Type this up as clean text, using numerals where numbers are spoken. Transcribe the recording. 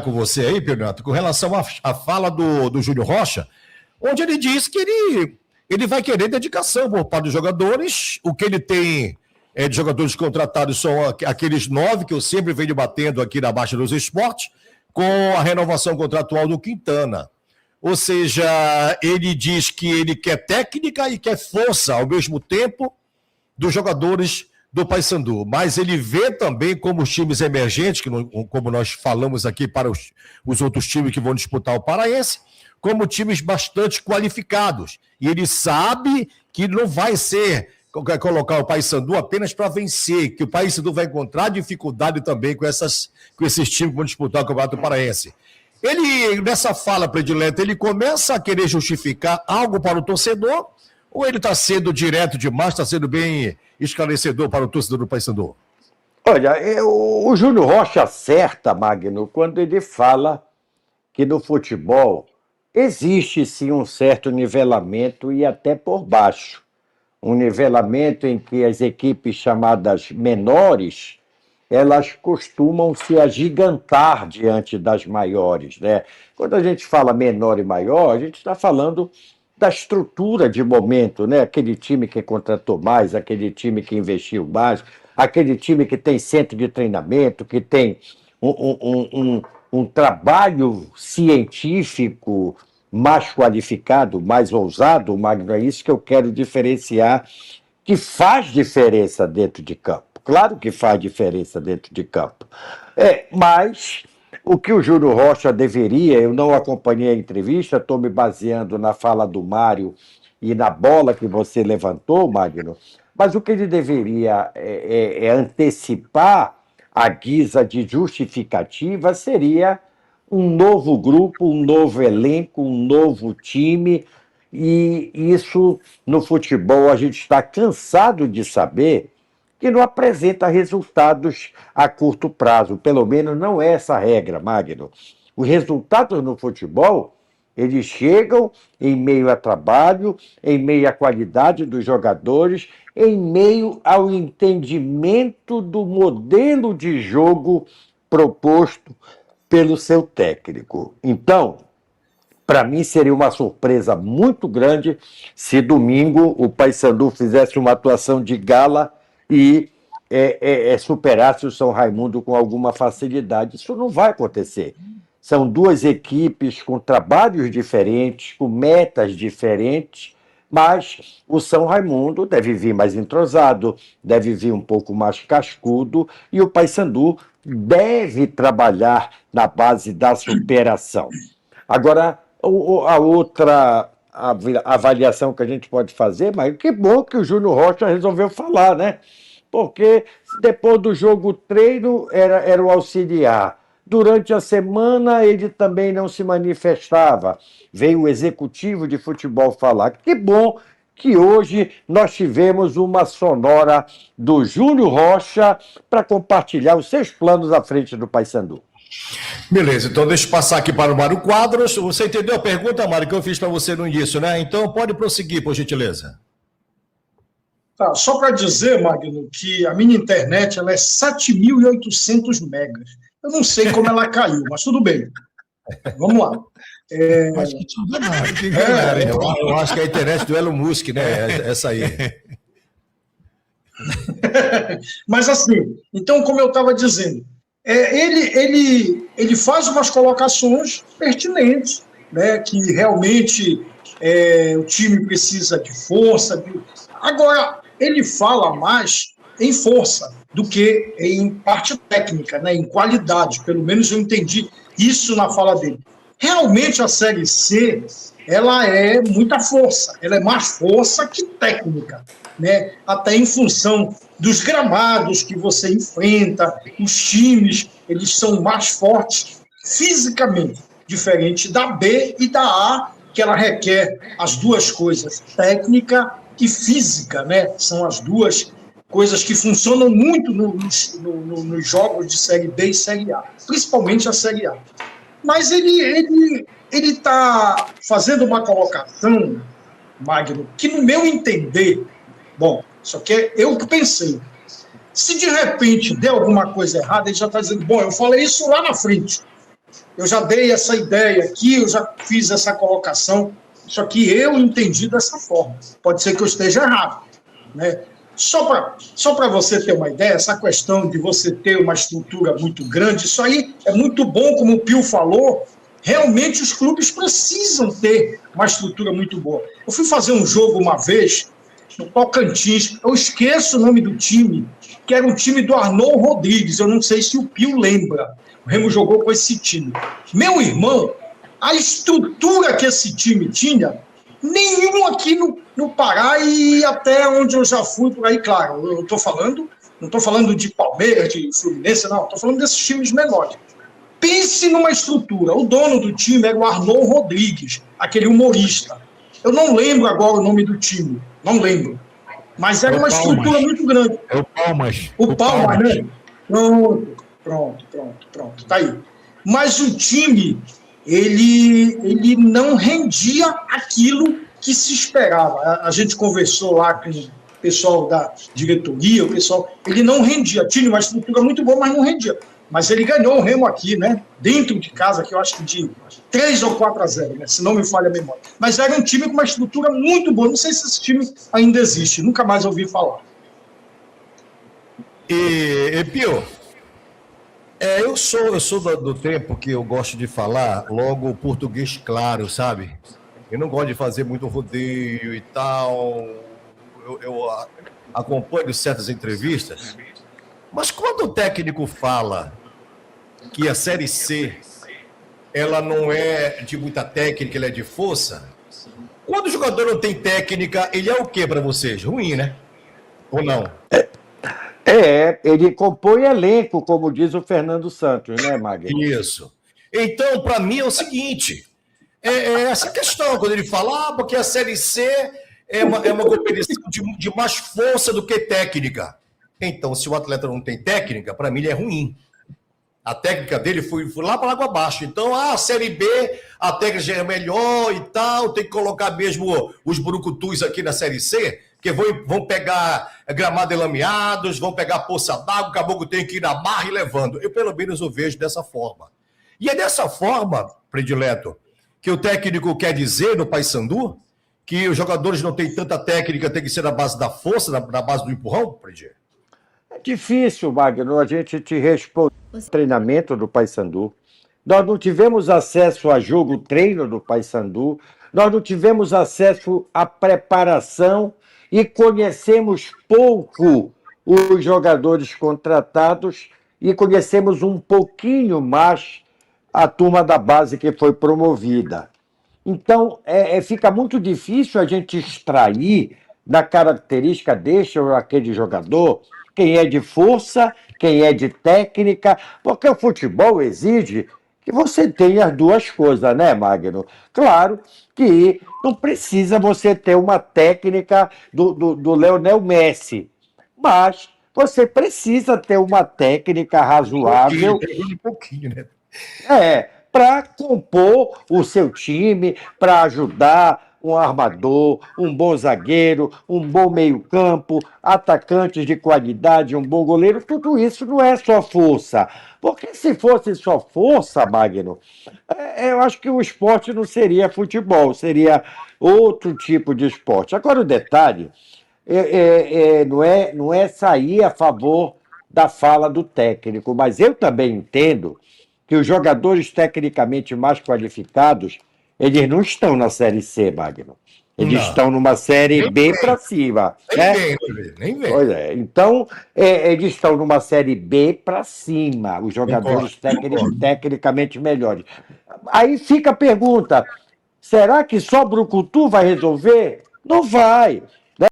com você aí, Pedro Neto, com relação à fala do Júnior Rocha, onde ele diz que ele vai querer dedicação por parte dos jogadores. O que ele tem de jogadores contratados são aqueles 9 que eu sempre venho batendo aqui na Baixa dos Esportes, com a renovação contratual do Quintana. Ou seja, ele diz que ele quer técnica e quer força ao mesmo tempo dos jogadores do Paysandu, mas ele vê também como os times emergentes, como nós falamos aqui para os outros times que vão disputar o Paraense, como times bastante qualificados. E ele sabe que não vai ser colocar o Paysandu apenas para vencer, que o Paysandu vai encontrar dificuldade também com esses times que vão disputar o Campeonato Paraense. Ele, nessa fala predileta, ele começa a querer justificar algo para o torcedor, ou ele está sendo direto demais, está sendo bem esclarecedor para o torcedor do Paysandu? Olha, o Júnior Rocha acerta, Magno, quando ele fala que no futebol existe sim um certo nivelamento e até por baixo. Um nivelamento em que as equipes chamadas menores, elas costumam se agigantar diante das maiores, né? Quando a gente fala menor e maior, a gente está falando da estrutura de momento, né? Aquele time que contratou mais, aquele time que investiu mais, aquele time que tem centro de treinamento, que tem um trabalho científico mais qualificado, mais ousado, Magno, é isso que eu quero diferenciar, que faz diferença dentro de campo. Claro que faz diferença dentro de campo. Mas o que o Júnior Rocha deveria, eu não acompanhei a entrevista, estou me baseando na fala do Mário e na bola que você levantou, Magno, mas o que ele deveria antecipar à guisa de justificativa seria um novo grupo, um novo elenco, um novo time, e isso no futebol a gente está cansado de saber que não apresenta resultados a curto prazo. Pelo menos não é essa a regra, Magno. Os resultados no futebol, eles chegam em meio a trabalho, em meio à qualidade dos jogadores, em meio ao entendimento do modelo de jogo proposto pelo seu técnico. Então, para mim seria uma surpresa muito grande se domingo o Paysandu fizesse uma atuação de gala e superasse o São Raimundo com alguma facilidade. Isso não vai acontecer. São duas equipes com trabalhos diferentes, com metas diferentes, mas o São Raimundo deve vir mais entrosado, deve vir um pouco mais cascudo, e o Paysandu deve trabalhar na base da superação. Agora, a outra avaliação que a gente pode fazer, mas que bom que o Júnior Rocha resolveu falar, né? Porque depois do jogo treino era o auxiliar. Durante a semana ele também não se manifestava. Veio o executivo de futebol falar. Que bom que hoje nós tivemos uma sonora do Júnior Rocha para compartilhar os seus planos à frente do Paysandu. Beleza, então deixa eu passar aqui para o Mário Quadros. Você entendeu a pergunta, Mário, que eu fiz para você no início, né? Então pode prosseguir, por gentileza. Tá, só para dizer, Magno, que a minha internet ela é 7.800 megas. Eu não sei como ela caiu, mas tudo bem. Vamos lá. Acho que te enganaram. Eu acho que é a internet do Elon Musk, né? Essa aí. Mas assim, então, como eu estava dizendo, ele faz umas colocações pertinentes, né, que realmente o time precisa de força. Agora, ele fala mais em força do que em parte técnica, né, em qualidade. Pelo menos eu entendi isso na fala dele. Realmente a Série C, ela é muita força, ela é mais força que técnica, né? Até em função dos gramados que você enfrenta, os times, eles são mais fortes fisicamente, diferente da B e da A, que ela requer as duas coisas, técnica e física, né? São as duas coisas que funcionam muito nos jogos de Série B e Série A, principalmente a Série A. Mas ele está fazendo uma colocação, Magno, que no meu entender, bom, só que é eu que pensei, se de repente der alguma coisa errada, ele já está dizendo, bom, eu falei isso lá na frente. Eu já dei essa ideia aqui, eu já fiz essa colocação, só que eu entendi dessa forma. Pode ser que eu esteja errado, né? Só para você ter uma ideia, essa questão de você ter uma estrutura muito grande, isso aí é muito bom, como o Pio falou, realmente os clubes precisam ter uma estrutura muito boa. Eu fui fazer um jogo uma vez, no Tocantins, eu esqueço o nome do time, que era um time do Arnold Rodrigues, eu não sei se o Pio lembra, o Remo jogou com esse time. Meu irmão, a estrutura que esse time tinha, nenhum aqui no Pará e até onde eu já fui por aí, claro, eu estou falando, não estou falando de Palmeiras, de Fluminense, não, estou falando desses times menores. Pense numa estrutura, o dono do time era o Arnold Rodrigues, aquele humorista. Eu não lembro agora o nome do time, não lembro, mas era uma estrutura muito grande. É o Palmas. O Palmas, né? Pronto, tá aí. Mas o time, ele não rendia aquilo que se esperava. A gente conversou lá com o pessoal da diretoria, o pessoal, ele não rendia. Tinha uma estrutura muito boa, mas não rendia. Mas ele ganhou o Remo aqui, né? Dentro de casa, que eu acho que de 3 ou 4-0, né? Se não me falha a memória. Mas era um time com uma estrutura muito boa. Não sei se esse time ainda existe. Nunca mais ouvi falar. E Pio, eu sou do tempo que eu gosto de falar logo o português claro, sabe? Eu não gosto de fazer muito rodeio e tal. Eu acompanho certas entrevistas. Mas quando o técnico fala que a Série C ela não é de muita técnica, ela é de força, quando o jogador não tem técnica, ele é o quê para vocês? Ruim, né? Ou não? Ele compõe elenco, como diz o Fernando Santos, né, Magno? Isso. Então, para mim é o seguinte, essa questão, quando ele fala, porque a Série C é uma competição de mais força do que técnica. Então, se o atleta não tem técnica, para mim ele é ruim. A técnica dele foi lá para água abaixo. Então, a Série B, a técnica já é melhor e tal, tem que colocar mesmo os brucutus aqui na Série C, que vão pegar gramado lameados, vão pegar poça d'água, o caboclo tem que ir na barra e levando. Eu, pelo menos, eu vejo dessa forma. E é dessa forma, predileto, que o técnico quer dizer no Paysandu que os jogadores não têm tanta técnica, tem que ser na base da força, na base do empurrão, predileto? É difícil, Magno, a gente te responder no treinamento do Paysandu. Nós não tivemos acesso a jogo treino do Paysandu, nós não tivemos acesso à preparação e conhecemos pouco os jogadores contratados e conhecemos um pouquinho mais a turma da base que foi promovida. Então, fica muito difícil a gente extrair da característica deste ou aquele jogador quem é de força, quem é de técnica, porque o futebol exige que você tenha as duas coisas, né, Magno? Claro que não precisa você ter uma técnica do Lionel Messi, mas você precisa ter uma técnica razoável. Um pouquinho, né? Para compor o seu time, para ajudar um armador, um bom zagueiro, um bom meio-campo, atacantes de qualidade, um bom goleiro, tudo isso não é só força. Porque se fosse só força, Magno, eu acho que o esporte não seria futebol, seria outro tipo de esporte. Agora, o detalhe não é sair a favor da fala do técnico, mas eu também entendo que os jogadores tecnicamente mais qualificados, eles não estão na Série C, Magno. Eles estão numa Série B para cima. Nem vem. Pois é. Então, eles estão numa Série B para cima, os jogadores tecnicamente melhores. Aí fica a pergunta, será que só Brucutu vai resolver? Não vai.